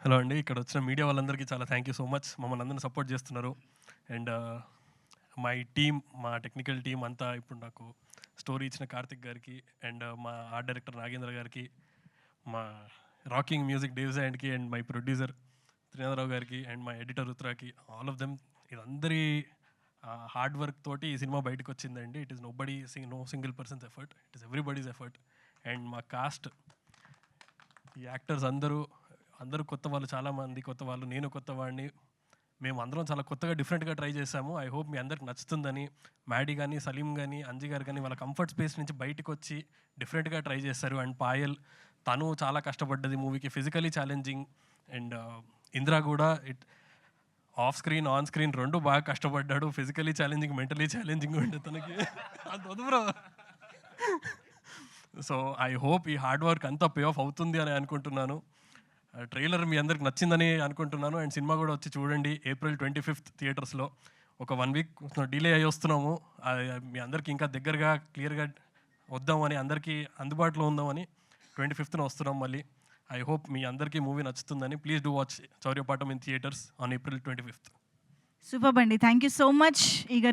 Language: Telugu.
హలో అండి. ఇక్కడ వచ్చిన మీడియా వాళ్ళందరికీ చాలా థ్యాంక్ యూ సో మచ్. మమ్మల్ని అందరిని సపోర్ట్ చేస్తున్నారు. అండ్ మై టీమ్, మా టెక్నికల్ టీమ్ అంతా ఇప్పుడు నాకు స్టోరీ ఇచ్చిన కార్తిక్ గారికి, అండ్ మా ఆర్ట్ డైరెక్టర్ నాగేంద్ర గారికి, మా రాకింగ్ మ్యూజిక్ డేవ్స్ అండ్కి, అండ్ మై ప్రొడ్యూసర్ త్రినాథరావు గారికి, అండ్ మా ఎడిటర్ ఉత్తరాకి, ఆల్ ఆఫ్ దెమ్. ఇదందరి హార్డ్ వర్క్ తోటి ఈ సినిమా బయటకు వచ్చిందండి. It is no single person's effort, it is everybody's effort. And మా కాస్ట్, ఈ యాక్టర్స్ అందరూ కొత్త వాళ్ళు, చాలామంది కొత్త వాళ్ళు, నేను కొత్త వాడిని. మేము అందరం చాలా కొత్తగా డిఫరెంట్గా ట్రై చేసాము. ఐ హోప్ మీ అందరికి నచ్చుతుందని. మ్యాడీ కానీ, సలీం కానీ, అంజీ గారు కానీ వాళ్ళ కంఫర్ట్ స్పేస్ నుంచి బయటకు వచ్చి డిఫరెంట్గా ట్రై చేశారు. అండ్ పాయల్, తను చాలా కష్టపడ్డది మూవీకి, ఫిజికలీ ఛాలెంజింగ్. అండ్ ఇందిరా కూడా ఆఫ్ స్క్రీన్, ఆన్ స్క్రీన్ రెండు బాగా కష్టపడ్డాడు. ఫిజికలీ ఛాలెంజింగ్, మెంటలీ ఛాలెంజింగ్ ఉండే తనకి. అంత వద్దు బ్రో. సో ఐ హోప్ ఈ హార్డ్ వర్క్ అంతా పే ఆఫ్ అవుతుంది అని అనుకుంటున్నాను. ట్రైలర్ మీ అందరికి నచ్చిందని అనుకుంటున్నాను. అండ్ సినిమా కూడా వచ్చి చూడండి. April 25th థియేటర్స్లో. ఒక 1 వీక్ డిలే అయ్యి వస్తున్నాము. మీ అందరికీ ఇంకా దగ్గరగా క్లియర్గా వద్దామని, అందరికీ అందుబాటులో ఉందామని 25th వస్తున్నాం మళ్ళీ. ఐ హోప్ మీ అందరికీ మూవీ నచ్చుతుందని. Please do watch Chauryapaatham in theatres on April 25th. Super అండి. Thank you so much.